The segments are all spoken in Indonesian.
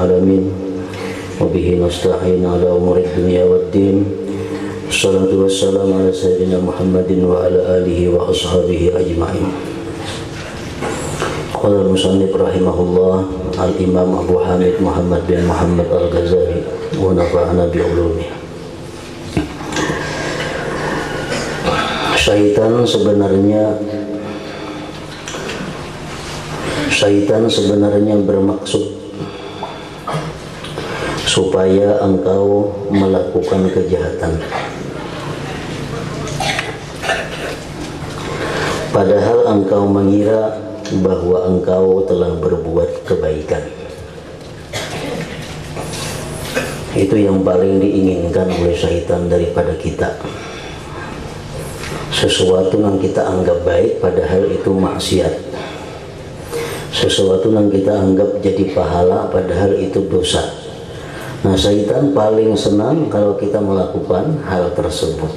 العالمين وبه نستعين على أمور الدنيا والدين والصلاة والسلام على سيدنا محمد وعلى آله وأصحابه أجمعين. قال المصنف رحمه الله الإمام أبو حامد محمد بن محمد الغزالي ونفعنا بعلومه. Syaitan sebenarnya bermaksud supaya engkau melakukan kejahatan, padahal engkau mengira bahwa engkau telah berbuat kebaikan. Itu yang paling diinginkan oleh syaitan daripada kita. Sesuatu yang kita anggap baik padahal itu maksiat, sesuatu yang kita anggap jadi pahala padahal itu dosa. Nah, syaitan paling senang kalau kita melakukan hal tersebut.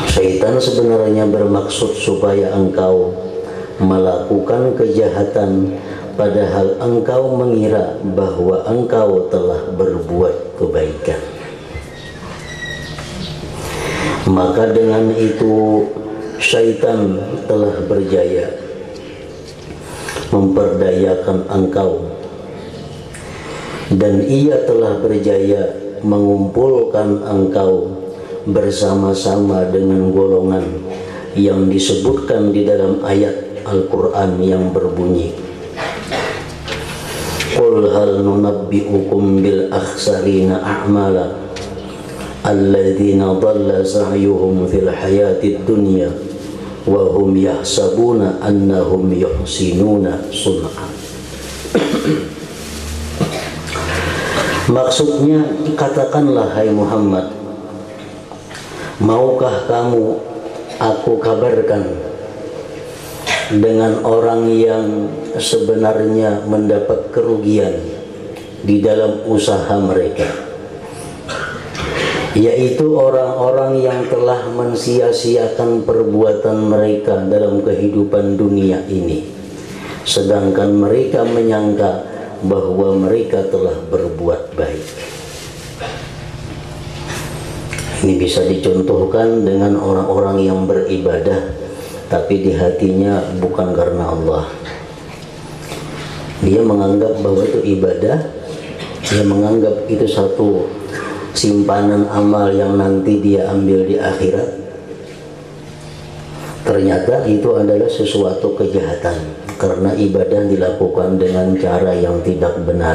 Syaitan sebenarnya bermaksud supaya engkau melakukan kejahatan padahal engkau mengira bahwa engkau telah berbuat kebaikan. Maka dengan itu syaitan telah berjaya memperdayakan engkau, dan ia telah berjaya mengumpulkan engkau bersama-sama dengan golongan yang disebutkan di dalam ayat Al-Quran yang berbunyi, Qul hal nunabbi'ukum bil akhsarina a'mala alladzina dhalla sa'yuhum fil hayatid dunya wa hum yahsabuna annahum yuhsinuna sun'a. Maksudnya, katakanlah hai Muhammad, maukah kamu aku kabarkan dengan orang yang sebenarnya mendapat kerugian di dalam usaha mereka, yaitu orang-orang yang telah mensia-siakan perbuatan mereka dalam kehidupan dunia ini, sedangkan mereka menyangka bahwa mereka telah berbuat baik. Ini bisa dicontohkan dengan orang-orang yang beribadah tapi di hatinya bukan karena Allah. Dia menganggap bahwa itu ibadah, dia menganggap itu satu simpanan amal yang nanti dia ambil di akhirat. Ternyata itu adalah sesuatu kejahatan karena ibadah dilakukan dengan cara yang tidak benar.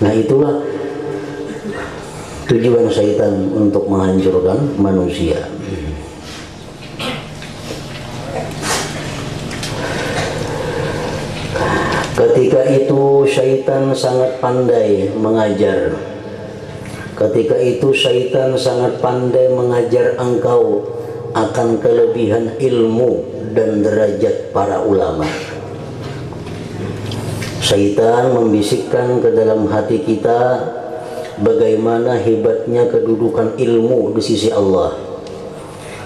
Nah, itulah tujuan syaitan untuk menghancurkan manusia. Ketika itu syaitan sangat pandai mengajar. Ketika itu syaitan sangat pandai mengajar engkau akan kelebihan ilmu dan derajat para ulama. Syaitan membisikkan ke dalam hati kita bagaimana hebatnya kedudukan ilmu di sisi Allah,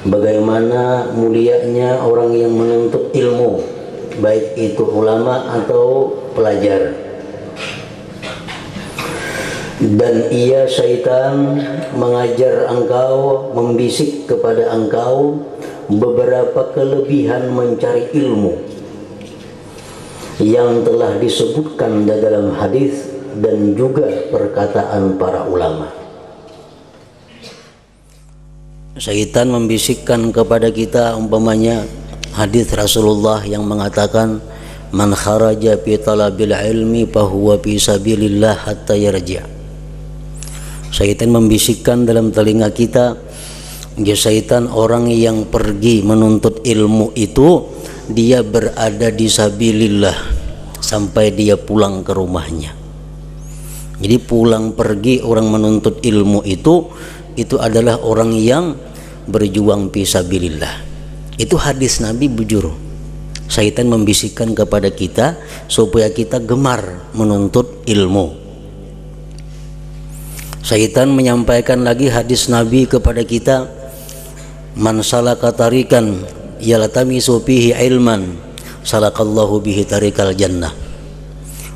bagaimana mulianya orang yang menuntut ilmu, baik itu ulama atau pelajar. Dan ia syaitan mengajar engkau, membisik kepada engkau beberapa kelebihan mencari ilmu yang telah disebutkan dalam hadis dan juga perkataan para ulama. Syaitan membisikkan kepada kita umpamanya hadis Rasulullah yang mengatakan, man kharaja fi talabil ilmi fahuwa fi sabilillah hatta yarji'. Syaitan membisikkan dalam telinga kita, ya syaitan orang yang pergi menuntut ilmu itu dia berada di sabilillah sampai dia pulang ke rumahnya. Jadi pulang pergi orang menuntut ilmu itu adalah orang yang berjuang fi sabilillah. Itu hadis Nabi bujur. Syaitan membisikkan kepada kita supaya kita gemar menuntut ilmu. Syaitan menyampaikan lagi hadis Nabi kepada kita, man salaka tarikan yaltamisu fihi ilman salakallahu bihi tarikal jannah.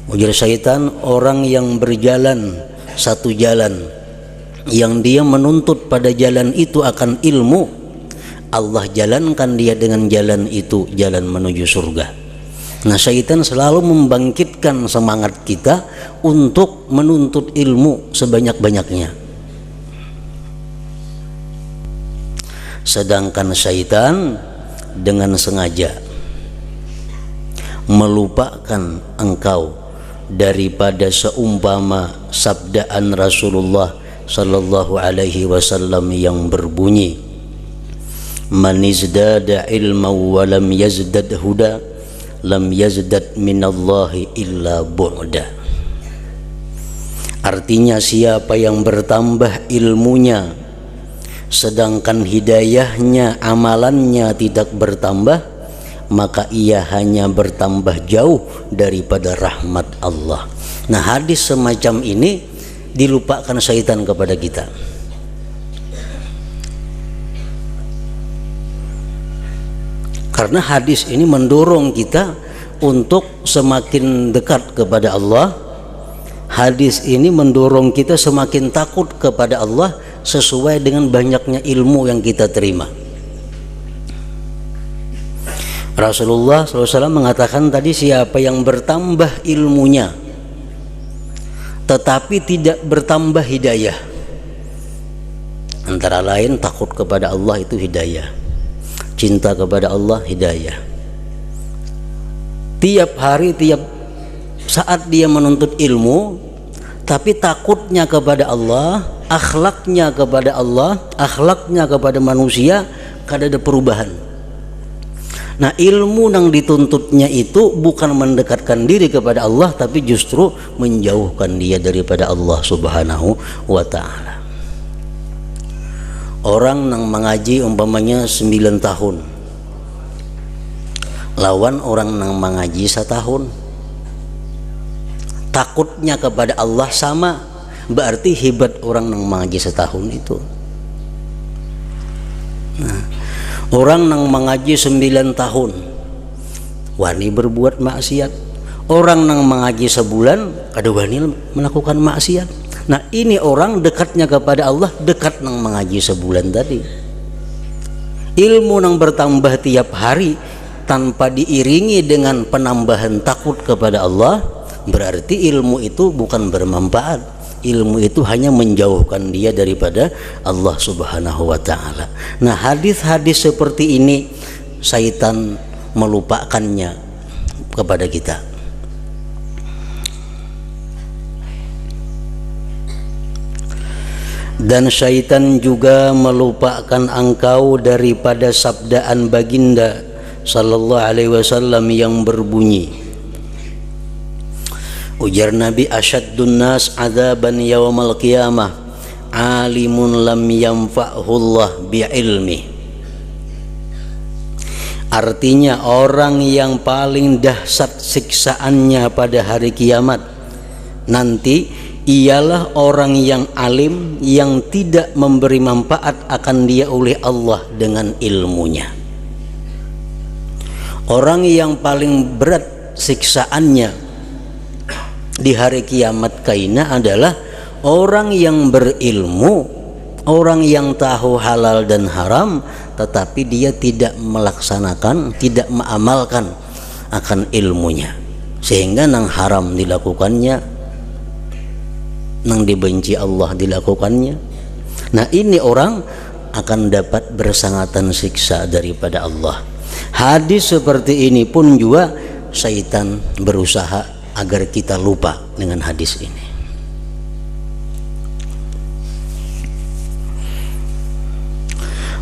Ujar syaitan, orang yang berjalan satu jalan yang dia menuntut pada jalan itu akan ilmu, Allah jalankan dia dengan jalan itu, jalan menuju surga. Nah, syaitan selalu membangkitkan semangat kita untuk menuntut ilmu sebanyak-banyaknya. Sedangkan syaitan dengan sengaja melupakan engkau daripada seumpama sabdaan Rasulullah sallallahu alaihi wasallam yang berbunyi, man izdada ilma wa lam yazdad huda lam yazdad minallahi illa bu'da. Artinya, siapa yang bertambah ilmunya sedangkan hidayahnya, amalannya tidak bertambah, maka ia hanya bertambah jauh daripada rahmat Allah. Nah, hadis semacam ini dilupakan syaitan kepada kita. Karena hadis ini mendorong kita untuk semakin dekat kepada Allah. Hadis ini mendorong kita semakin takut kepada Allah sesuai dengan banyaknya ilmu yang kita terima. Rasulullah SAW mengatakan tadi, siapa yang bertambah ilmunya tetapi tidak bertambah hidayah, antara lain takut kepada Allah itu hidayah, cinta kepada Allah hidayah. Tiap hari, tiap saat dia menuntut ilmu, tapi takutnya kepada Allah, akhlaknya kepada Allah, akhlaknya kepada manusia kada ada perubahan. Nah, ilmu yang dituntutnya itu bukan mendekatkan diri kepada Allah, tapi justru menjauhkan dia daripada Allah Subhanahu wa ta'ala. Orang yang mengaji umpamanya 9 tahun lawan orang yang mengaji 1 tahun, takutnya kepada Allah sama, berarti hebat orang yang mengaji 1 tahun itu. Nah, orang yang mengaji 9 tahun wani berbuat maksiat, orang yang mengaji sebulan kada wani melakukan maksiat. Nah, ini orang dekatnya kepada Allah dekat yang mengaji sebulan tadi. Ilmu yang bertambah tiap hari tanpa diiringi dengan penambahan takut kepada Allah, berarti ilmu itu bukan bermanfaat. Ilmu itu hanya menjauhkan dia daripada Allah Subhanahu wa ta'ala. Nah, hadis-hadis seperti ini syaitan melupakannya kepada kita. Dan syaitan juga melupakan engkau daripada sabdaan baginda sallallahu alaihi wasallam yang berbunyi, ujar Nabi, asyaddun nas adzaban yaumal qiyamah alimun lam yanfa'hullah bi'ilmi. Artinya, orang yang paling dahsyat siksaannya pada hari kiamat nanti ialah orang yang alim yang tidak memberi manfaat akan dia oleh Allah dengan ilmunya. Orang yang paling berat siksaannya di hari kiamat kaina adalah orang yang berilmu, orang yang tahu halal dan haram, tetapi dia tidak melaksanakan, tidak mengamalkan akan ilmunya, sehingga nang haram dilakukannya, nang dibenci Allah dilakukannya. Nah, ini orang akan dapat bersangatan siksa daripada Allah. Hadis seperti ini pun juga syaitan berusaha agar kita lupa dengan hadis ini.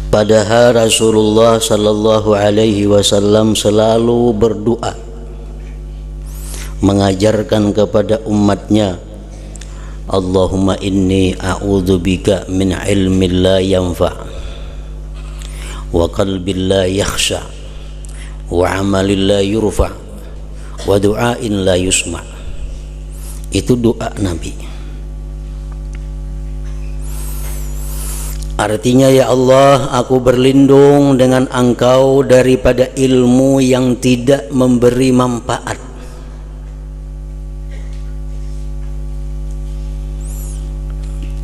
Padahal Rasulullah sallallahu alaihi wasallam selalu berdoa mengajarkan kepada umatnya, Allahumma inni a'udzubika min ilmin la yanfa' wa qalbin la yakhsha wa amalin la yurfa' wa du'ain la yusma'. Itu doa Nabi. Artinya, ya Allah, aku berlindung dengan Engkau daripada ilmu yang tidak memberi manfaat,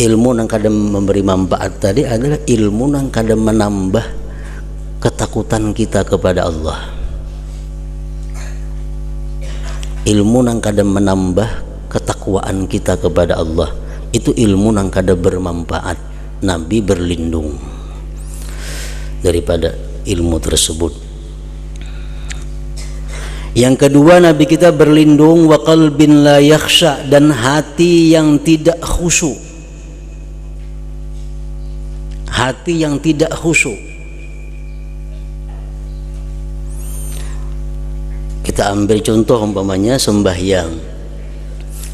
ilmu yang kadang memberi manfaat tadi adalah ilmu yang kadang menambah ketakutan kita kepada Allah. Ilmu yang kadang menambah ketakwaan kita kepada Allah. Itu ilmu yang kadang bermanfaat. Nabi berlindung daripada ilmu tersebut. Yang kedua, Nabi kita berlindung wa qalbin la yakhsha, dan hati yang tidak khusyuk. Hati yang tidak khusyuk. Kita ambil contoh umpamanya sembahyang.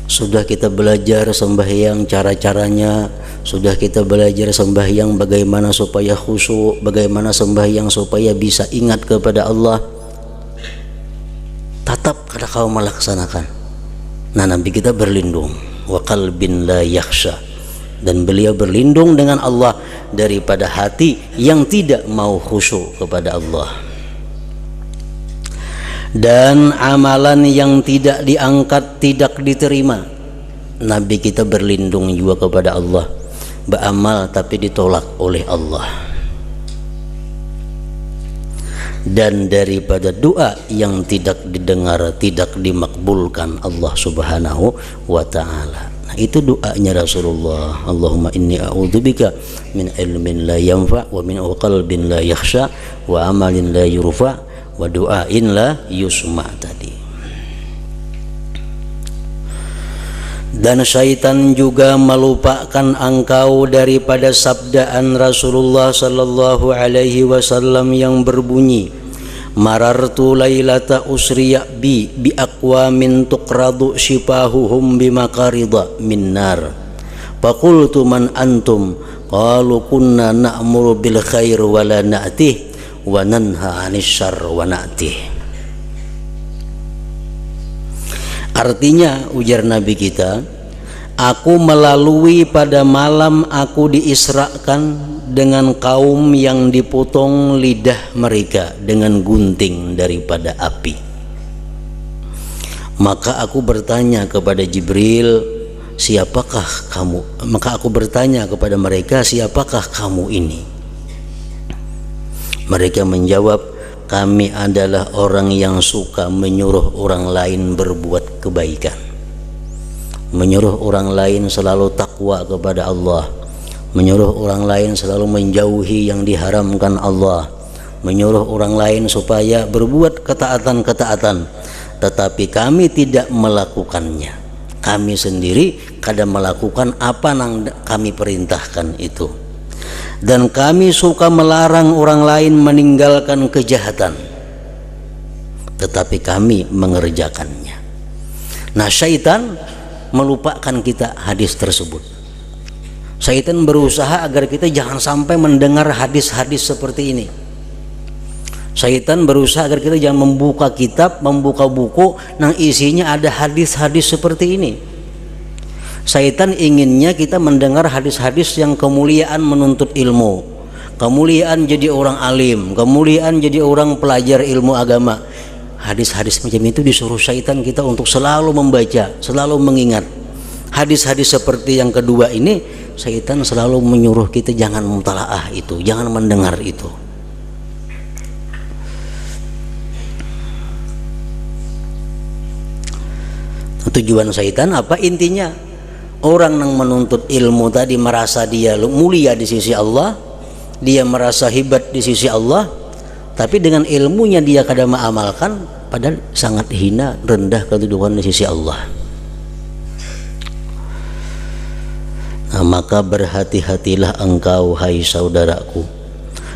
Sudah kita belajar sembahyang cara-caranya, sudah kita belajar sembahyang bagaimana supaya khusyuk, bagaimana sembahyang supaya bisa ingat kepada Allah. Tetap kada kau melaksanakan. Nah, Nabi kita berlindung wa qalbin la yakhsha, dan beliau berlindung dengan Allah daripada hati yang tidak mau khusyuk kepada Allah. Dan amalan yang tidak diangkat, tidak diterima, Nabi kita berlindung juga kepada Allah. Beramal tapi ditolak oleh Allah. Dan daripada doa yang tidak didengar, tidak dimakbulkan Allah subhanahu wa ta'ala. Nah, itu doanya Rasulullah. Allahumma inni a'udzubika min ilmin la yanfa' wa min qalbin la yakhsha wa amalin la yurfa' wa du'ain la yusma' tadi. Dan syaitan juga melupakan engkau daripada sabdaan Rasulullah sallallahu alaihi wasallam yang berbunyi, marartu lailata usriya bi aqwamin tuqradu shifahuhum bimakarida min nar faqultu man antum qalu kunna na'muru bil khair wa la na'tih wa nanha 'anil syarr wa na'tih. Artinya, ujar Nabi kita, aku melalui pada malam aku diisrakan dengan kaum yang dipotong lidah mereka dengan gunting daripada api. Maka aku bertanya kepada Jibril, siapakah kamu? Maka aku bertanya kepada mereka, siapakah kamu ini? Mereka menjawab, kami adalah orang yang suka menyuruh orang lain berbuat kebaikan, menyuruh orang lain selalu takwa kepada Allah, menyuruh orang lain selalu menjauhi yang diharamkan Allah, menyuruh orang lain supaya berbuat ketaatan-ketaatan, tetapi kami tidak melakukannya. Kami sendiri kadang melakukan apa yang kami perintahkan itu. Dan kami suka melarang orang lain meninggalkan kejahatan, tetapi kami mengerjakannya. Nah, syaitan melupakan kita hadis tersebut. Syaitan berusaha agar kita jangan sampai mendengar hadis-hadis seperti ini. Syaitan berusaha agar kita jangan membuka kitab, membuka buku yang isinya ada hadis-hadis seperti ini. Syaitan inginnya kita mendengar hadis-hadis yang kemuliaan menuntut ilmu, kemuliaan jadi orang alim, kemuliaan jadi orang pelajar ilmu agama. Hadis-hadis macam itu disuruh syaitan kita untuk selalu membaca, selalu mengingat. Hadis-hadis seperti yang kedua ini, syaitan selalu menyuruh kita jangan mutalaah itu, jangan mendengar itu. Tujuan syaitan apa? Intinya orang yang menuntut ilmu tadi merasa dia mulia di sisi Allah, dia merasa hebat di sisi Allah, tapi dengan ilmunya dia kadang mengamalkan, padahal sangat hina, rendah kedudukan di sisi Allah. Nah, maka berhati-hatilah engkau, hai saudaraku,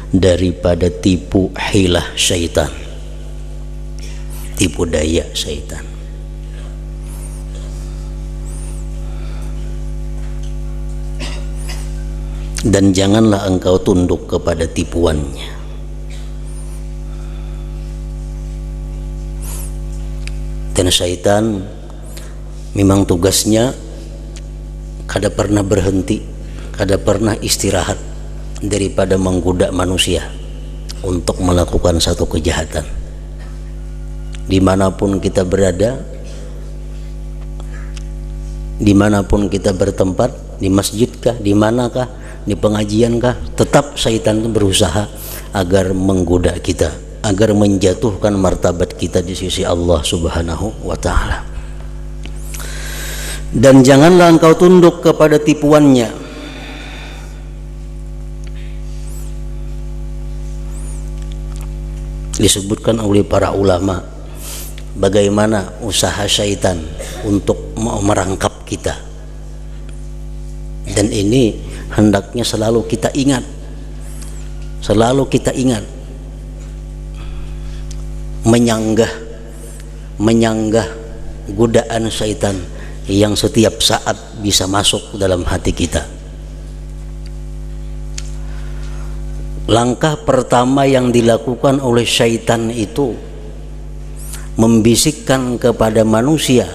daripada tipu hilah syaitan, tipu daya syaitan. Dan janganlah engkau tunduk kepada tipuannya. Dan syaitan memang tugasnya kada pernah berhenti, kada pernah istirahat daripada menggoda manusia untuk melakukan satu kejahatan. Dimanapun kita berada, dimanapun kita bertempat, di masjid kah, di manakah, di pengajian kah, tetap syaitan itu berusaha agar menggoda kita, agar menjatuhkan martabat kita di sisi Allah Subhanahu wa taala. Dan janganlah engkau tunduk kepada tipuannya. Disebutkan oleh para ulama bagaimana usaha syaitan untuk merangkap kita, dan ini hendaknya selalu kita ingat, menyanggah godaan syaitan yang setiap saat bisa masuk dalam hati kita. Langkah pertama yang dilakukan oleh syaitan itu membisikkan kepada manusia.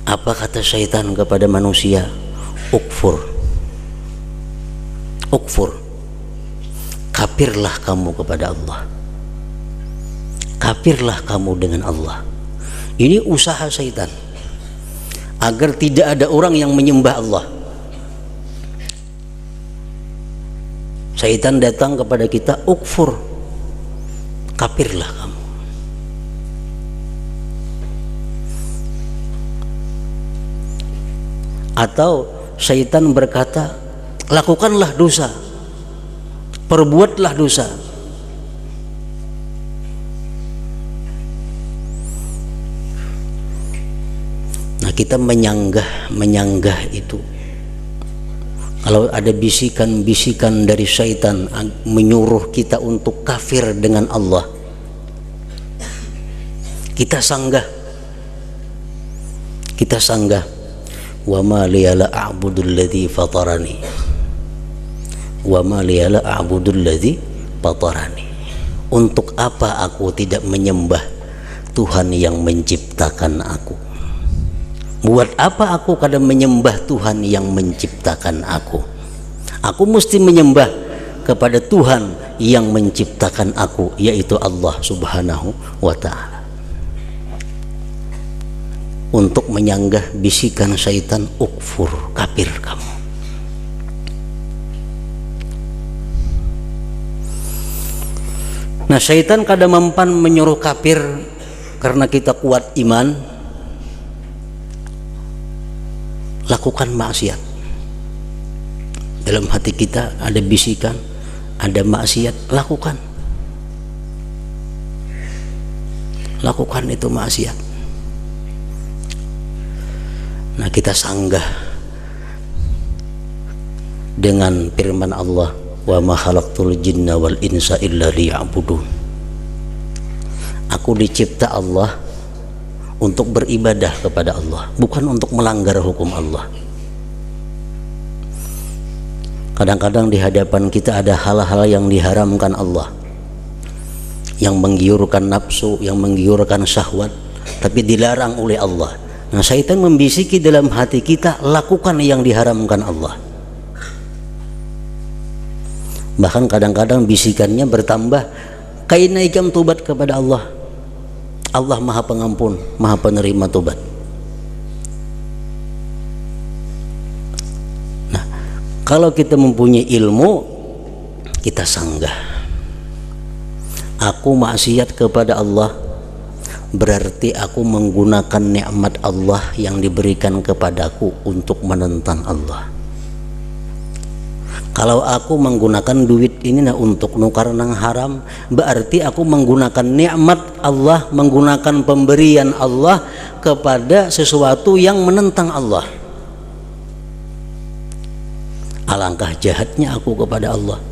Apa kata syaitan kepada manusia? Ukfur, kafirlah kamu kepada Allah, kafirlah kamu dengan Allah. Ini usaha syaitan agar tidak ada orang yang menyembah Allah. Syaitan datang kepada kita, ukfur, kafirlah kamu. Atau syaitan berkata, lakukanlah dosa, perbuatlah dosa. Nah, kita menyanggah itu. Kalau ada bisikan-bisikan dari syaitan menyuruh kita untuk kafir dengan Allah, kita sanggah. Wa ma liya la a'budul ladzi fatarani, wa ma liya la a'budul ladzi fatarani. Untuk apa aku tidak menyembah Tuhan yang menciptakan aku? Buat apa aku kadang menyembah Tuhan yang menciptakan aku? Aku mesti menyembah kepada Tuhan yang menciptakan aku, yaitu Allah Subhanahu wa ta'ala. Untuk menyanggah bisikan syaitan, ukfur, kafir kamu. Nah, syaitan kadang mempan menyuruh kafir karena kita kuat iman. Lakukan maksiat. Dalam hati kita ada bisikan, ada maksiat, lakukan itu maksiat. Nah, kita sanggah dengan firman Allah, wa ma khalaqtul jinna wal insa illa liya'budun. Aku dicipta Allah untuk beribadah kepada Allah, bukan untuk melanggar hukum Allah. Kadang-kadang di hadapan kita ada hal-hal yang diharamkan Allah, yang menggiurkan nafsu, yang menggiurkan syahwat, tapi dilarang oleh Allah. Nah, syaitan membisiki dalam hati kita, lakukan yang diharamkan Allah. Bahkan kadang-kadang bisikannya bertambah, kainaikam tobat kepada Allah. Allah Maha Pengampun, Maha Penerima tobat. Nah, kalau kita mempunyai ilmu, kita sanggah. Aku maksiat kepada Allah, berarti aku menggunakan nikmat Allah yang diberikan kepadaku untuk menentang Allah. Kalau aku menggunakan duit ini untuk nukar nang haram, berarti aku menggunakan nikmat Allah, menggunakan pemberian Allah kepada sesuatu yang menentang Allah. Alangkah jahatnya aku kepada Allah,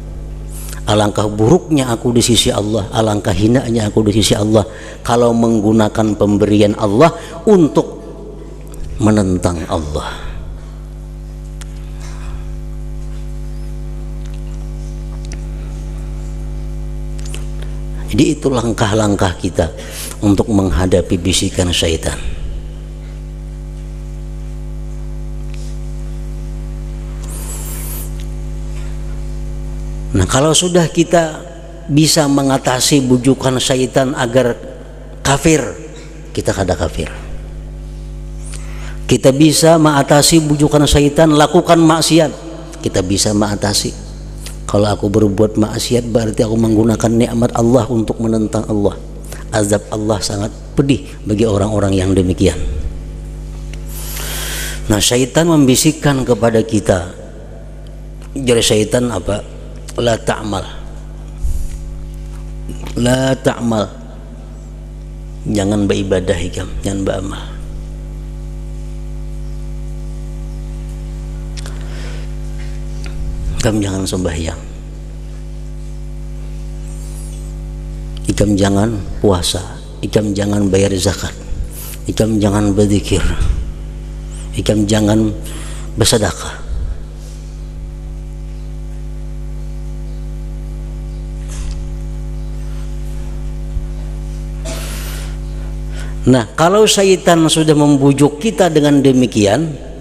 alangkah buruknya aku di sisi Allah, alangkah hinanya aku di sisi Allah kalau menggunakan pemberian Allah untuk menentang Allah. Jadi itu langkah-langkah kita untuk menghadapi bisikan syaitan. Nah, kalau sudah kita bisa mengatasi bujukan syaitan agar kafir, kita kada kafir. Kita bisa mengatasi bujukan syaitan, lakukan maksiat. Kita bisa mengatasi. Kalau aku berbuat maksiat berarti aku menggunakan nikmat Allah untuk menentang Allah. Azab Allah sangat pedih bagi orang-orang yang demikian. Nah, syaitan membisikkan kepada kita. Jadi syaitan apa? La ta'mal. La ta'mal. Jangan beribadah ikam, jangan beramal. Ikam jangan sembahyang. Ikam jangan puasa. Ikam jangan bayar zakat. Ikam jangan berzikir. Ikam jangan bersedekah. Nah, kalau syaitan sudah membujuk kita dengan demikian,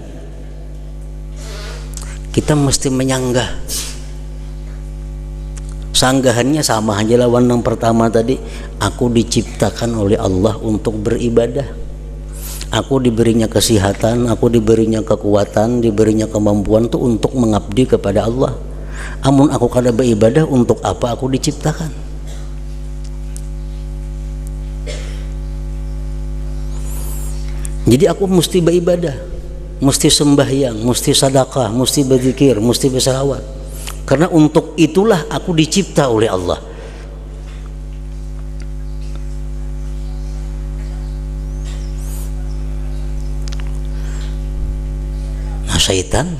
kita mesti menyanggah. Sanggahannya sama aja lawan yang pertama tadi. Aku diciptakan oleh Allah untuk beribadah. Aku diberinya kesehatan, aku diberinya kekuatan, diberinya kemampuan tuh untuk mengabdi kepada Allah. Amun aku kada beribadah, untuk apa aku diciptakan? Jadi aku mesti beribadah, mesti sembahyang, mesti sedekah, mesti berzikir, mesti berselawat. Karena untuk itulah aku dicipta oleh Allah. Nah, syaitan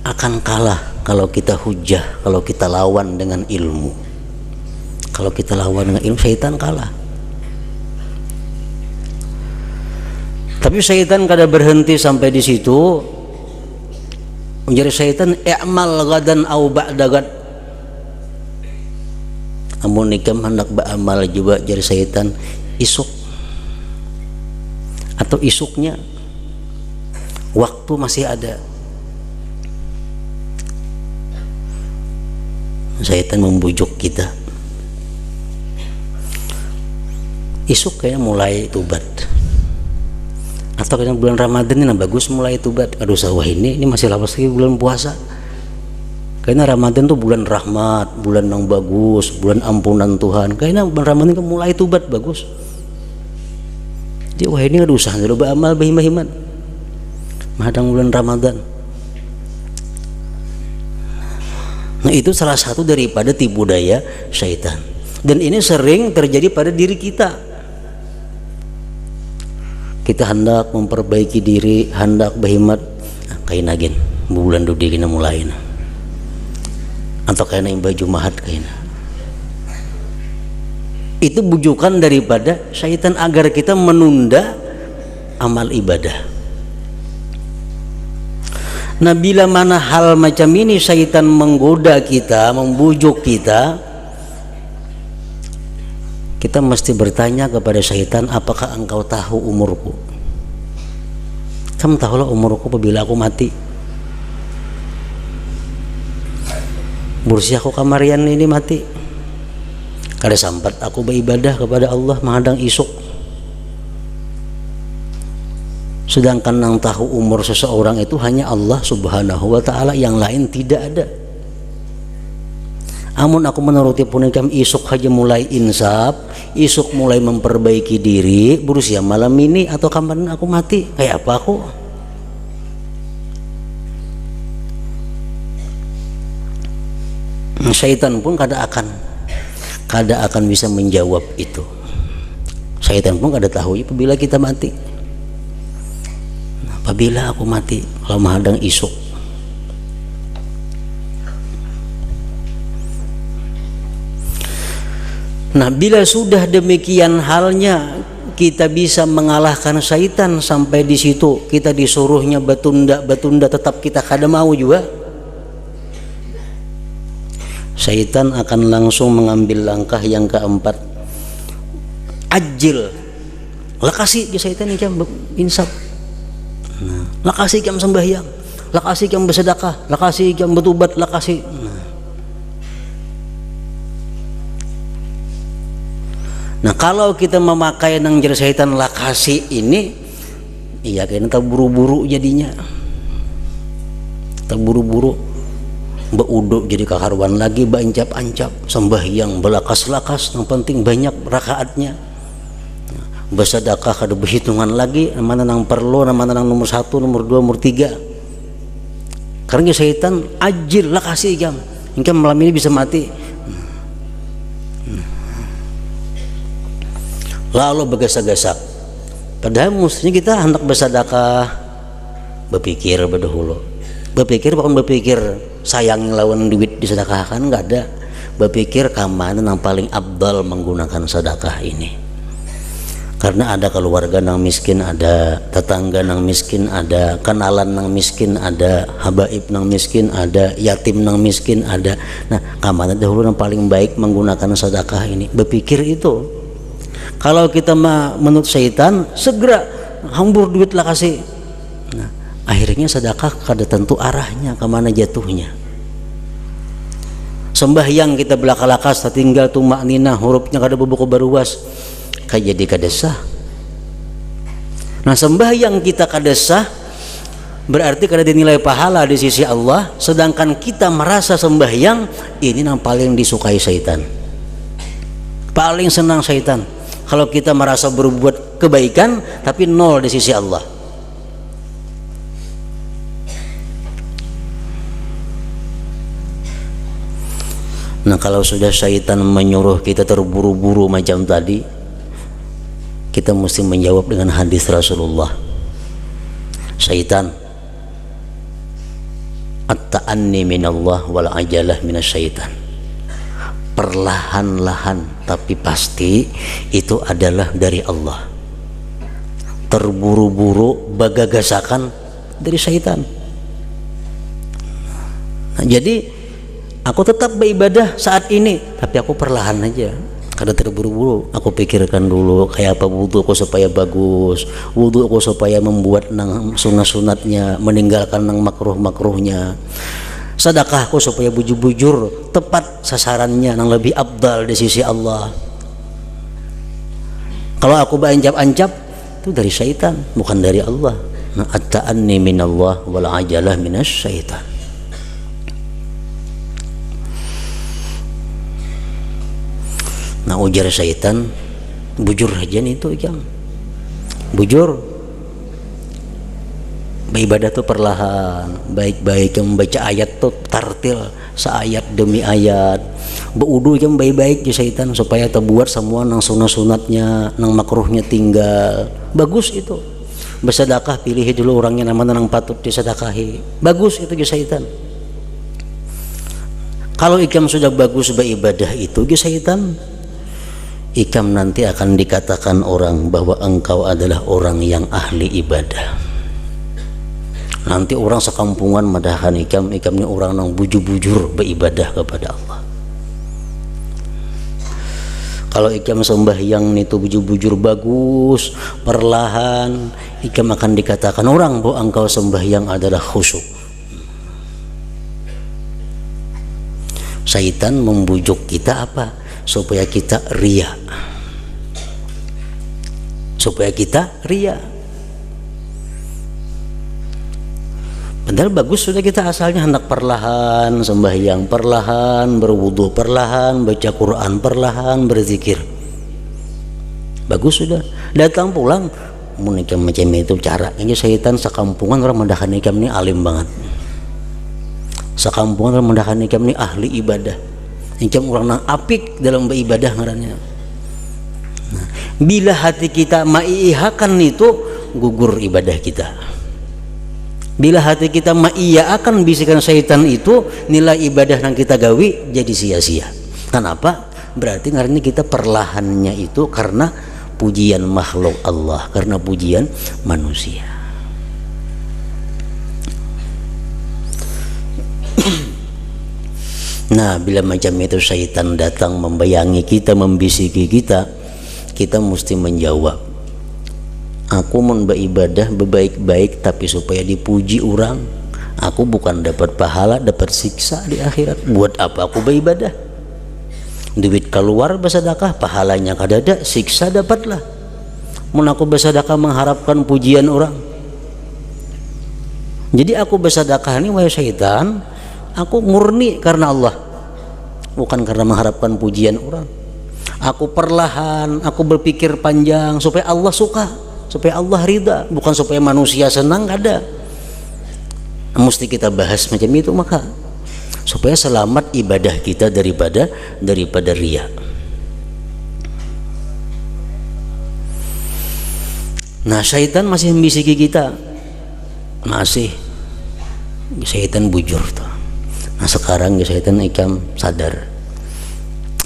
akan kalah kalau kita hujah, kalau kita lawan dengan ilmu. Kalau kita lawan dengan ilmu, syaitan kalah. Tapi syaitan kada berhenti sampai di situ. Menjadi syaitan, i'mal gadan au ba'da gad. Amun ikam hendak beramal juga jadi syaitan isuk atau isuknya, waktu masih ada. Syaitan membujuk kita. Isuk kayaknya mulai tubat. Atau kadang bulan Ramadan ini bagus mulai tubat. Aduh sawah ini masih lawas lagi bulan puasa. Karena Ramadan tuh bulan rahmat, bulan yang bagus, bulan ampunan Tuhan. Karena bulan Ramadan itu mulai tubat bagus. Jadi wah ini ada usaha dulu beramal bahiman. Mahadang bulan Ramadan. Nah, itu salah satu daripada tipu daya syaitan. Dan ini sering terjadi pada diri kita. Kita hendak memperbaiki diri, hendak berkhidmat, kain agen bulan dudi kena mulai atau kain yang baju mahat kain. Itu bujukan daripada syaitan agar kita menunda amal ibadah. Nah, bila mana hal macam ini syaitan menggoda kita, membujuk kita, kita mesti bertanya kepada syaitan, apakah engkau tahu umurku? Kamu tahulah umurku apabila aku mati. Bursi aku kamarian ini mati. Kada sampat aku beribadah kepada Allah menghadang isuk. Sedangkan yang tahu umur seseorang itu hanya Allah Subhanahu wa ta'ala, yang lain tidak ada. Amun aku menuruti punikam isuk aja mulai insaf, isuk mulai memperbaiki diri, berusia malam ini atau kapan aku mati, kayak apa aku? Syaitan pun kada akan bisa menjawab itu. Syaitan pun kada tahu apabila kita mati. Apabila aku mati, kalau menghadang isuk. Nah, bila sudah demikian halnya, kita bisa mengalahkan syaitan sampai di situ. Kita disuruhnya betunda tetap kita kada mau juga. Syaitan akan langsung mengambil langkah yang keempat. Ajil. Lakasi ke syaitan ikam insaf. Nah, lakasi ikam sembahyang, lakasi ikam bersedekah, lakasi ikam bertobat, lakasi. Nah, kalau kita memakai nang jari syaitan lakasi ini, Iya kayaknya tak buru-buru jadinya, tak buru-buru beuduk jadi kakaruan lagi, bancap-ancap sembahyang belakas-lakas, yang penting banyak rakaatnya. Bersedekah kada berhitungan lagi, mana nang perlu, mana nang nomor 1, nomor 2, nomor 3. Karena syaitan ajil lah kasih jam, hingga malam ini bisa mati. Lalu bergesak-gesak. Padahal mestinya kita hendak bersedekah, berpikir berdahulu. Berpikir bukan berpikir sayang lawan duit disedekahkan, enggak ada. Berpikir kamana yang paling abdal menggunakan sedekah ini. Karena ada keluarga yang miskin, ada tetangga yang miskin, ada kenalan yang miskin, ada habaib yang miskin, ada yatim yang miskin, ada. Nah, kamana dahulu yang paling baik menggunakan sedekah ini. Berpikir itu. Kalau kita menurut syaitan, segera hambur duit lah kasih. Nah, akhirnya sedekah kada tentu arahnya kemana jatuhnya. Sembahyang kita belaka-lakas, tinggal tumak nina, hurufnya kada bebuku baruas, kayak jadi kada sah. Nah, sembahyang kita kada sah berarti kada dinilai pahala di sisi Allah, sedangkan kita merasa sembahyang ini yang paling disukai syaitan, paling senang syaitan. Kalau kita merasa berbuat kebaikan tapi nol di sisi Allah. Nah, kalau sudah syaitan menyuruh kita terburu-buru macam tadi, kita mesti menjawab dengan hadis Rasulullah. Syaitan, at-ta'anni minallah wal ajalah minasyaitan. Perlahan-lahan tapi pasti itu adalah dari Allah. Terburu-buru bagagasakan dari syaitan. Nah, jadi aku tetap beribadah saat ini, tapi aku perlahan aja, kada terburu-buru. Aku pikirkan dulu kayak apa wudhu aku supaya bagus, wudhu aku supaya membuat nang sunat-sunatnya, meninggalkan nang makruh-makruhnya. Sedekahku supaya bujur-bujur tepat sasarannya yang lebih abdal di sisi Allah. Kalau aku beranjap-anjap itu dari syaitan, bukan dari Allah. Nah, at-ta'anni minallah wal ajalah minasyaitan. Nah, ujar syaitan, bujur aja nih itu jam, bujur. Beribadah tuh perlahan, baik-baik, yang membaca ayat tuh tartil, seayat demi ayat. Beudu yang baik-baik di syaitan supaya terbuat semua nang sunat-sunatnya, nang makruhnya tinggal. Bagus itu. Bersedekah pilih dulu orangnya namanya nang patut disedekahi. Bagus itu di syaitan. Kalau ikam sudah bagus beribadah itu di syaitan, ikam nanti akan dikatakan orang bahwa engkau adalah orang yang ahli ibadah. Nanti orang sekampungan madahkan ikam ini orang yang bujur-bujur beribadah kepada Allah. Kalau ikam sembahyang itu bujur-bujur bagus, perlahan, ikam akan dikatakan orang bahwa engkau sembahyang adalah khusyuk. Syaitan membujuk kita apa? Supaya kita ria. Supaya kita ria. Padahal bagus sudah kita asalnya hendak perlahan sembahyang, perlahan berwudu, perlahan baca Quran, perlahan berzikir. Bagus sudah. Datang pulang menikam macam itu cara. Ini syaitan sekampungan orang mendakan nikam ini alim banget. Sekampungan orang mendakan nikam ini ahli ibadah. Nikam orang nang apik dalam beribadah ngarannya. Nah, bila hati kita maihakan itu gugur ibadah kita. Bila hati kita akan bisikan syaitan itu, nilai ibadah yang kita gawi jadi sia-sia. Kenapa? Berarti karena kita perlahannya itu karena pujian makhluk Allah, karena pujian manusia. Nah, bila macam itu syaitan datang membayangi kita, membisiki kita, kita mesti menjawab. Aku mau beribadah berbaik-baik tapi supaya dipuji orang. Aku bukan dapat pahala, dapat siksa di akhirat. Buat apa aku beribadah? Duit keluar bersedekah, pahalanya kadada, siksa dapatlah. Mun aku bersedekah mengharapkan pujian orang, Jadi aku bersedekah ini wahai syaitan, aku murni karena Allah, bukan karena mengharapkan pujian orang. Aku perlahan, aku berpikir panjang supaya Allah suka, supaya Allah ridha, bukan supaya manusia senang. Ada mesti kita bahas macam itu, maka supaya selamat ibadah kita daripada riya. Nah, syaitan masih membisiki kita, masih syaitan bujur tuh. Nah sekarang syaitan ikam sadar,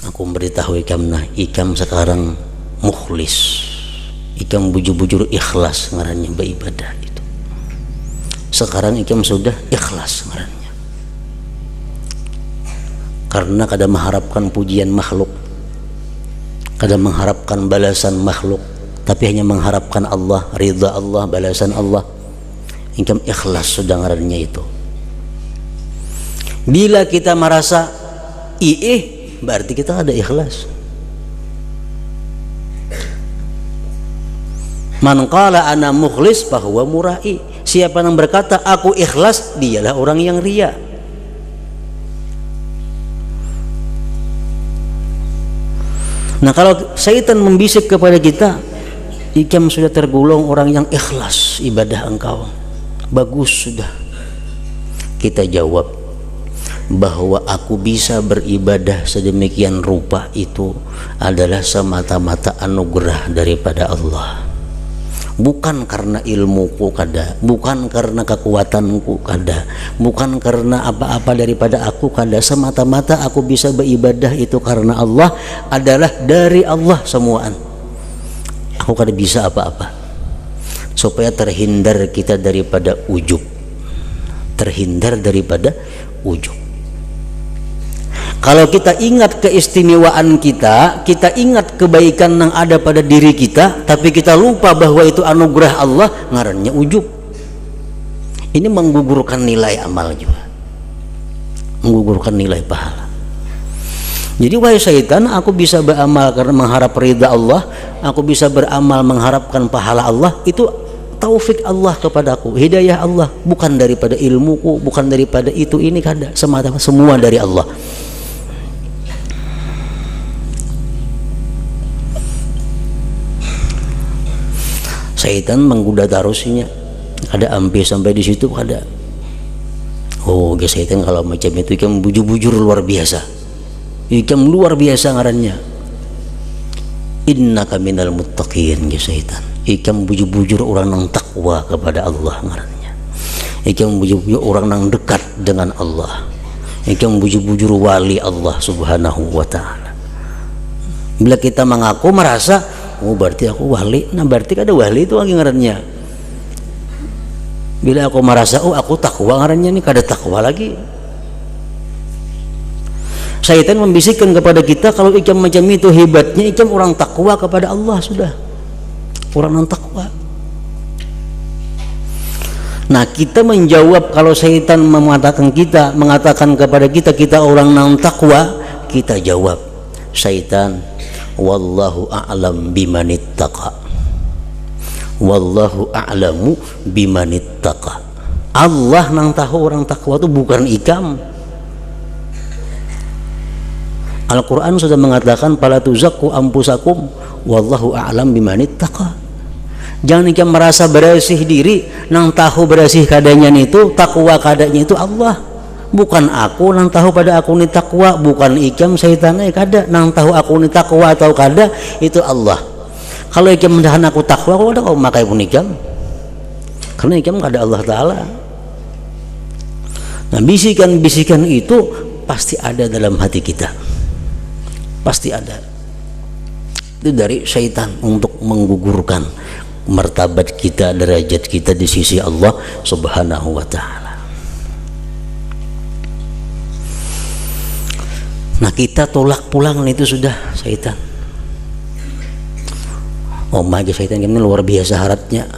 aku memberitahu ikam, nah ikam sekarang mukhlis, ikam bujur-bujur ikhlas ngarannya beribadah itu. Sekarang ikam sudah ikhlas ngarannya, karena kada mengharapkan pujian makhluk, kada mengharapkan balasan makhluk, tapi hanya mengharapkan Allah, ridha Allah, balasan Allah. Ikam ikhlas sudah ngarannya itu. Bila kita merasa berarti kita ada ikhlas. Man qala ana mukhlis fahuwa murai. Siapa yang berkata aku ikhlas, dialah orang yang ria. Nah kalau syaitan membisik kepada kita, ikam sudah tergolong orang yang ikhlas ibadah engkau, bagus sudah. Kita jawab bahwa aku bisa beribadah sedemikian rupa itu adalah semata-mata anugerah daripada Allah, bukan karena ilmuku kada, bukan karena kekuatanku kada, bukan karena apa-apa daripada aku kada. Semata-mata aku bisa beribadah itu karena Allah, adalah dari Allah semuaan. Aku kada bisa apa-apa, supaya terhindar kita daripada ujub, terhindar daripada ujub. Kalau kita ingat keistimewaan kita, kita ingat kebaikan yang ada pada diri kita, tapi kita lupa bahwa itu anugerah Allah, ngarannya ujub. Ini menggugurkan nilai amal juga, menggugurkan nilai pahala. Jadi wahai syaitan, aku bisa beramal karena mengharap ridha Allah, aku bisa beramal mengharapkan pahala Allah, itu taufik Allah kepadaku, hidayah Allah, bukan daripada ilmuku, bukan daripada itu ini kada, semata-mata semua dari Allah. Syaitan menggoda tarusinya, ada sampai di situ ada. Oh, syaitan kalau macam itu ikam bujur-bujur luar biasa, ikam luar biasa ngarannya. Innaka minal muttaqin, syaitan. Ikam bujur-bujur orang yang takwa kepada Allah ngarannya. Ikam bujur-bujur orang yang dekat dengan Allah. Ikam bujur-bujur wali Allah subhanahu wa ta'ala. Bila kita mengaku merasa, oh berarti aku wali, nah berarti ada wali itu lagi ngarannya. Bila aku merasa, oh aku takwa ngarannya, nih kada takwa lagi. Syaitan membisikkan kepada kita, kalau ikam macam itu hebatnya, ikam orang takwa kepada Allah sudah, orang yang takwa. Nah kita menjawab, kalau syaitan mengatakan kepada kita, kita orang yang takwa, kita jawab, syaitan, wallahu a'lam bimanittaqa, wallahu a'lamu bimanittaqa. Allah nang tahu orang takwa itu, bukan ikam. Al-Quran sudah mengatakan fala tuzakku ampusakum wallahu a'lam bimanittaqa. Jangan ikam merasa bersih diri, nang tahu bersih kadanya itu, takwa kadanya itu Allah, bukan aku nang tahu pada aku ni takwa, bukan ikam syaitan kada nang tahu aku ni takwa atau kada, itu Allah. Kalau ikam mendahan aku takwa, kau ada kau makai pun ikam, karena ikam kada Allah Ta'ala. Nah bisikan-bisikan itu pasti ada dalam hati kita, pasti ada. Itu dari syaitan untuk menggugurkan martabat kita, derajat kita di sisi Allah Subhanahu wa Ta'ala. Nah kita tolak pulang itu sudah syaitan. Oh magi syaitan ini luar biasa haratnya,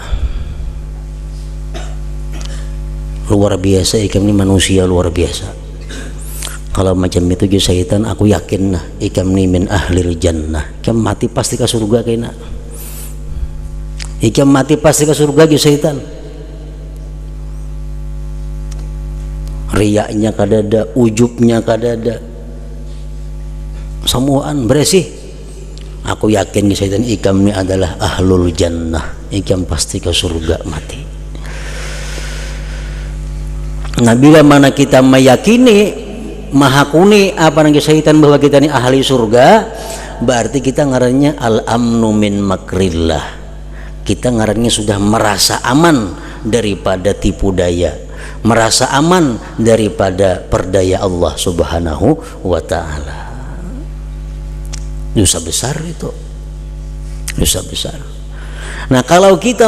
luar biasa. Ikam ini manusia luar biasa. Kalau macam itu syaitan, aku yakin nah ikam ini min ahlil jannah. Ikam mati pasti ke surga kena. Ikam mati pasti ke surga syaitan. riyaknya kadada, ujubnya kadada, semuaan bersih. Aku yakin di syaitan ikam ini adalah ahlul jannah, ikam pasti ke surga mati. Nah bila mana kita meyakini mahakuni apa nang syaitan bahwa kita ini ahli surga, berarti kita ngarannya al-amnu min makrillah. Kita ngarannya sudah merasa aman daripada tipu daya, merasa aman daripada perdaya Allah Subhanahu wa ta'ala. Dosa besar itu, dosa besar. Nah kalau kita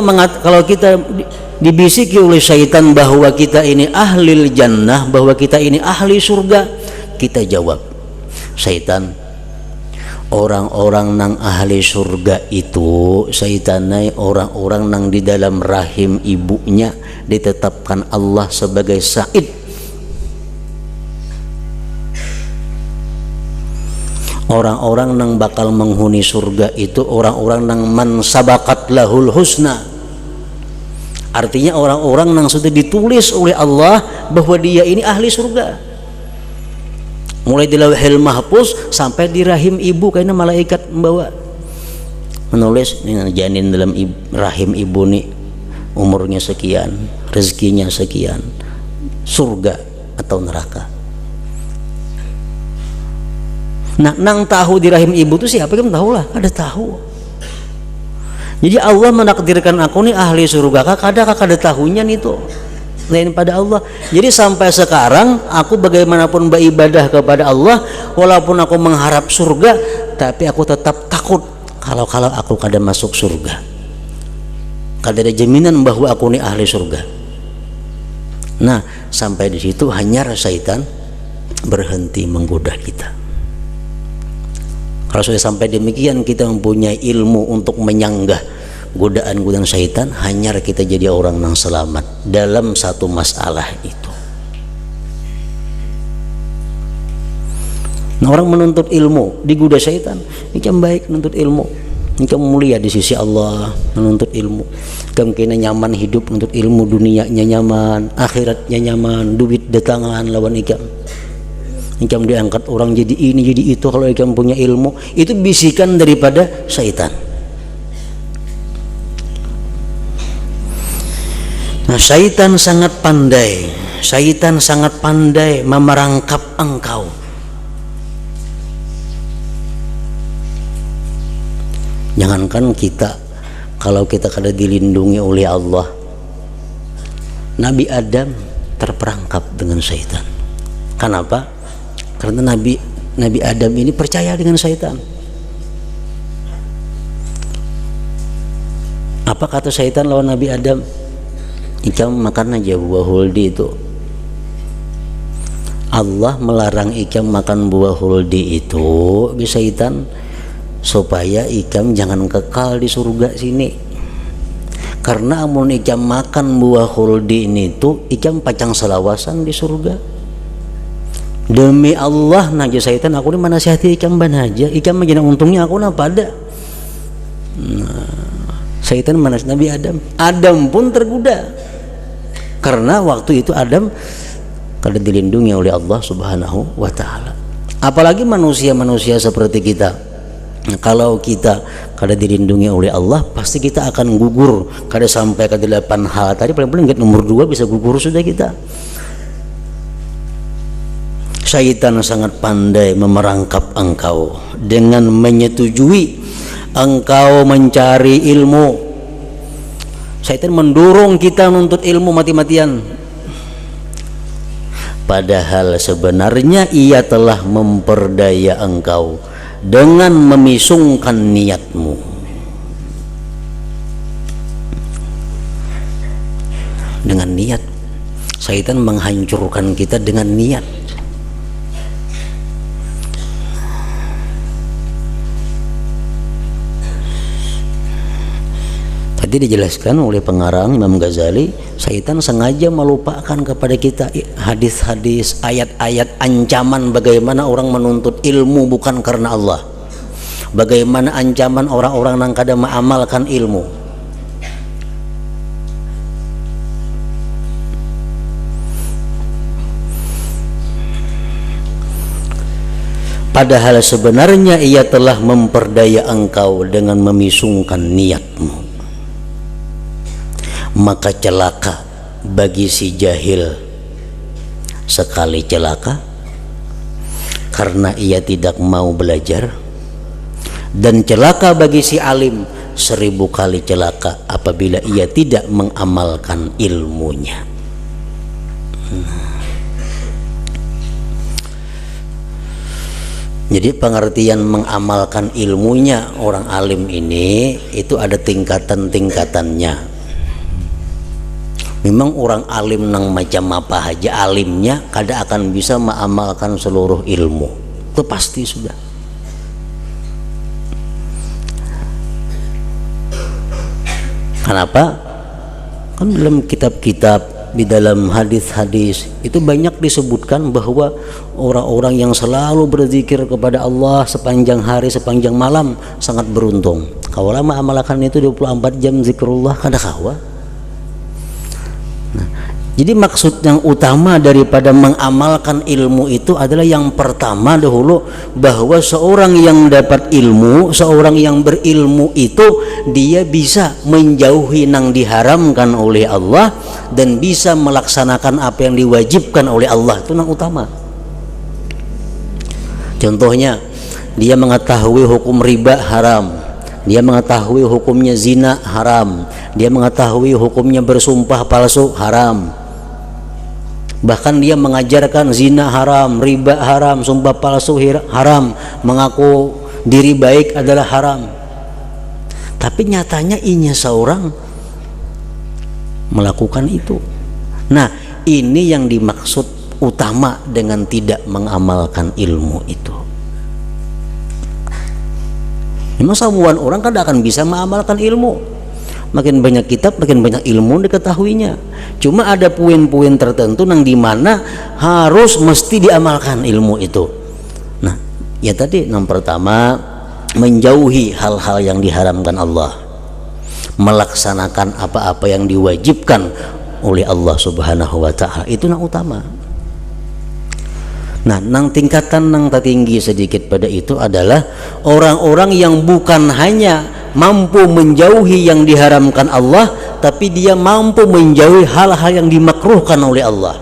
dibisiki oleh syaitan bahwa kita ini ahli jannah, bahwa kita ini ahli surga, kita jawab, syaitan, orang-orang nang ahli surga itu syaitanai orang-orang nang di dalam rahim ibunya ditetapkan Allah sebagai sa'id. Orang-orang nang bakal menghuni surga itu orang-orang nang man sabakat lahul husna. Artinya orang-orang nang sudah ditulis oleh Allah bahwa dia ini ahli surga. Mulai di lauhil mahfuz sampai di rahim ibu, karena malaikat membawa menulis janin dalam rahim ibu nih umurnya sekian, rezekinya sekian, surga atau neraka. Nah, nang tahu di rahim ibu itu siapa? Kamu tahu lah, ada tahu. Jadi Allah menakdirkan aku nih ahli surga, kakak ada tahunya nih tuh lain pada Allah. Jadi sampai sekarang aku bagaimanapun beribadah kepada Allah, walaupun aku mengharap surga, tapi aku tetap takut kalau aku kada masuk surga. Kada ada jaminan bahwa aku nih ahli surga. Nah, sampai di situ hanya syaitan berhenti menggoda kita. Kalau sudah sampai demikian kita mempunyai ilmu untuk menyanggah godaan-godaan syaitan, hanya kita jadi orang yang selamat dalam satu masalah itu. Nah, orang menuntut ilmu digoda syaitan, ini kan baik menuntut ilmu, ini kan mulia di sisi Allah menuntut ilmu. Kamu kena nyaman hidup menuntut ilmu, dunianya nyaman, akhiratnya nyaman, duit datangan lawan ikam. Ikam diangkat orang jadi ini jadi itu kalau ikam punya ilmu. Itu bisikan daripada syaitan. Nah, syaitan sangat pandai, syaitan sangat pandai memerangkap engkau. Jangankan kita, kalau kita kada dilindungi oleh Allah, Nabi Adam terperangkap dengan syaitan. Kenapa? Karena Nabi Adam ini percaya dengan syaitan. Apa kata syaitan lawan Nabi Adam? Ikam makan aja buah huldi itu. Allah melarang ikam makan buah huldi itu, syaitan, supaya ikam jangan kekal di surga sini. Karena amun ikam makan buah huldi ini tuh, ikam pacang selawasan di surga. Demi Allah naja syaitan, aku ini manasihati ikam ban aja, ikam majana untungnya aku napa ada. Nah, syaitan manas Nabi Adam. Adam pun tergoda karena waktu itu Adam kada dilindungi oleh Allah Subhanahu wa ta'ala. Apalagi manusia-manusia seperti kita. Nah, kalau kita kada dilindungi oleh Allah, pasti kita akan gugur. Kada sampai ke 8 hal tadi, paling-paling nomor 2 bisa gugur sudah kita. Syaitan sangat pandai memerangkap engkau dengan menyetujui engkau mencari ilmu. Syaitan mendorong kita menuntut ilmu mati-matian, padahal sebenarnya ia telah memperdaya engkau dengan memisungkan niatmu. Dengan niat, syaitan menghancurkan kita dengan niat. Tadi dijelaskan oleh pengarang Imam Ghazali, syaitan sengaja melupakan kepada kita hadis-hadis, ayat-ayat ancaman bagaimana orang menuntut ilmu bukan karena Allah, bagaimana ancaman orang-orang yang kada mengamalkan ilmu. padahal sebenarnya ia telah memperdaya engkau dengan memisungkan niatmu. Maka celaka bagi si jahil sekali celaka karena ia tidak mau belajar, dan celaka bagi si alim 1000 kali celaka apabila ia tidak mengamalkan ilmunya. Jadi pengertian mengamalkan ilmunya orang alim ini itu ada tingkatan-tingkatannya. Memang orang alim nang macam apa aja alimnya kada akan bisa mengamalkan seluruh ilmu. Itu pasti sudah. Kenapa? Kan dalam kitab-kitab, di dalam hadis-hadis itu banyak disebutkan bahwa orang-orang yang selalu berzikir kepada Allah sepanjang hari, sepanjang malam sangat beruntung. Kalau lama amalkan itu 24 jam zikrullah kada kawa. Nah, jadi maksud yang utama daripada mengamalkan ilmu itu adalah yang pertama dahulu bahwa seorang yang dapat ilmu, seorang yang berilmu itu dia bisa menjauhi nang diharamkan oleh Allah dan bisa melaksanakan apa yang diwajibkan oleh Allah. Itu yang utama. Contohnya, dia mengetahui hukum riba haram, dia mengetahui hukumnya zina haram, dia mengetahui hukumnya bersumpah palsu haram, bahkan dia mengajarkan zina haram, riba haram, sumpah palsu haram, mengaku diri baik adalah haram. Tapi nyatanya inya seorang melakukan itu. Nah, ini yang dimaksud utama dengan tidak mengamalkan ilmu itu. Memang semua orang kan akan bisa mengamalkan ilmu. Makin banyak kitab, makin banyak ilmu diketahuinya. Cuma ada poin-poin tertentu yang dimana harus mesti diamalkan ilmu itu. Nah, ya tadi yang pertama menjauhi hal-hal yang diharamkan Allah, melaksanakan apa-apa yang diwajibkan oleh Allah Subhanahu wa Ta'ala, itu yang utama. Nah, nang tingkatan nang tertinggi sedikit pada itu adalah orang-orang yang bukan hanya mampu menjauhi yang diharamkan Allah, tapi dia mampu menjauhi hal-hal yang dimakruhkan oleh Allah.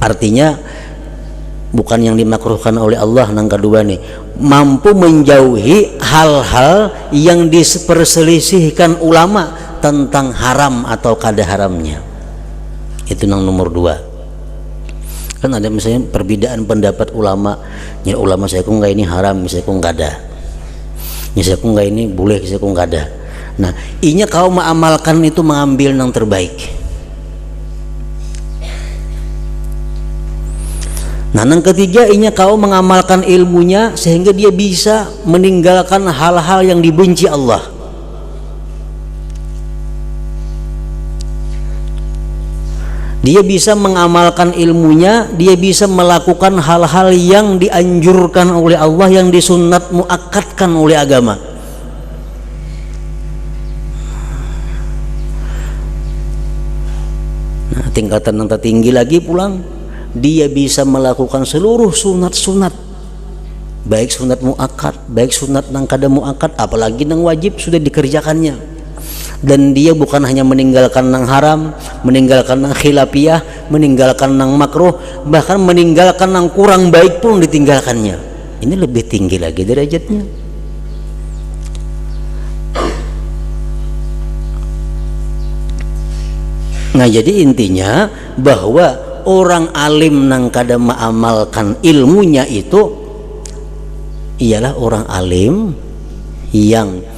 Artinya bukan yang dimakruhkan oleh Allah, nang kedua nih, mampu menjauhi hal-hal yang diperselisihkan ulama tentang haram atau kada haramnya. Itu yang nomor 2. Kan ada misalnya perbedaan pendapat ulama, ya ulama saya kok enggak ini haram, saya kok enggak ada, ya saya kok enggak ini boleh, saya kok enggak ada. Nah, inya kau mengamalkan itu mengambil yang terbaik. Nah, yang ketiga inya kau mengamalkan ilmunya sehingga dia bisa meninggalkan hal-hal yang dibenci Allah. Dia bisa mengamalkan ilmunya, dia bisa melakukan hal-hal yang dianjurkan oleh Allah, yang disunat muakkadkan oleh agama. Nah, tingkatan yang tertinggi lagi pulang, dia bisa melakukan seluruh sunat-sunat, baik sunat muakkad, baik sunat nang kada muakkad, apalagi nang wajib sudah dikerjakannya. Dan dia bukan hanya meninggalkan nang haram, meninggalkan nang khilafiyah, meninggalkan nang makruh, bahkan meninggalkan nang kurang baik pun ditinggalkannya. Ini lebih tinggi lagi derajatnya. Nah, jadi intinya bahwa orang alim nang kada mengamalkan ilmunya itu ialah orang alim yang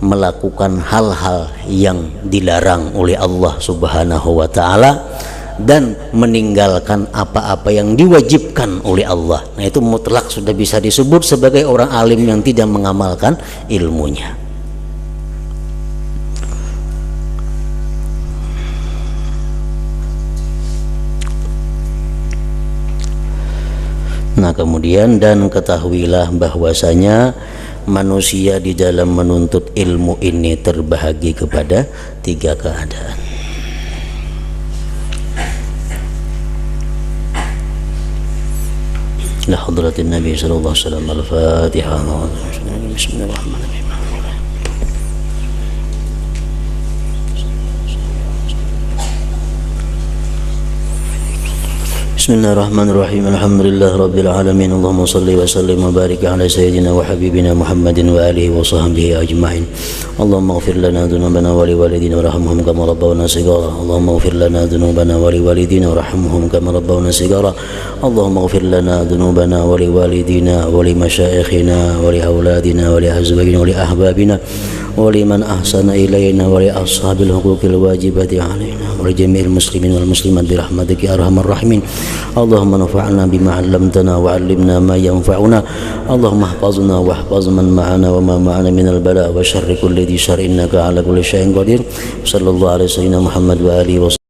melakukan hal-hal yang dilarang oleh Allah Subhanahu wa Ta'ala dan meninggalkan apa-apa yang diwajibkan oleh Allah. Nah, itu mutlak sudah bisa disebut sebagai orang alim yang tidak mengamalkan ilmunya. Nah, kemudian dan ketahuilah bahwasanya manusia di dalam menuntut ilmu ini terbahagi kepada 3 keadaan. لحضرة النبي صلى الله عليه وسلم. الفاتحة. بسم الله الرحمن الرحيم. بسم الله الرحمن الرحيم. الحمد لله رب العالمين. اللهم صل وسلم وبارك على سيدنا وحبيبنا محمد وآله وصحبه أجمعين. اللهم اغفر لنا ذنوبنا ولوالدينا وارحمهم كما ربونا صغارا. اللهم اغفر لنا ذنوبنا ولوالدينا وارحمهم كما ربونا صغارا. اللهم اغفر لنا ذنوبنا ولوالدينا ولمشايخنا ولأولادنا ولأزواجنا ولأحبابنا ولمن أحسن إلينا ولأصحاب الحقوق الواجبة علينا ولجميع المسلمين والمسلمات برحمتك يا أرحم الراحمين. اللهم انفعنا بما علمتنا وعلمنا ما ينفعنا. اللهم احفظنا واحفظ من معنا وما معنا من البلاء وشر كل ذي شر إنك على كل شيء قدير. صلى الله على سيدنا محمد وآله وسلم.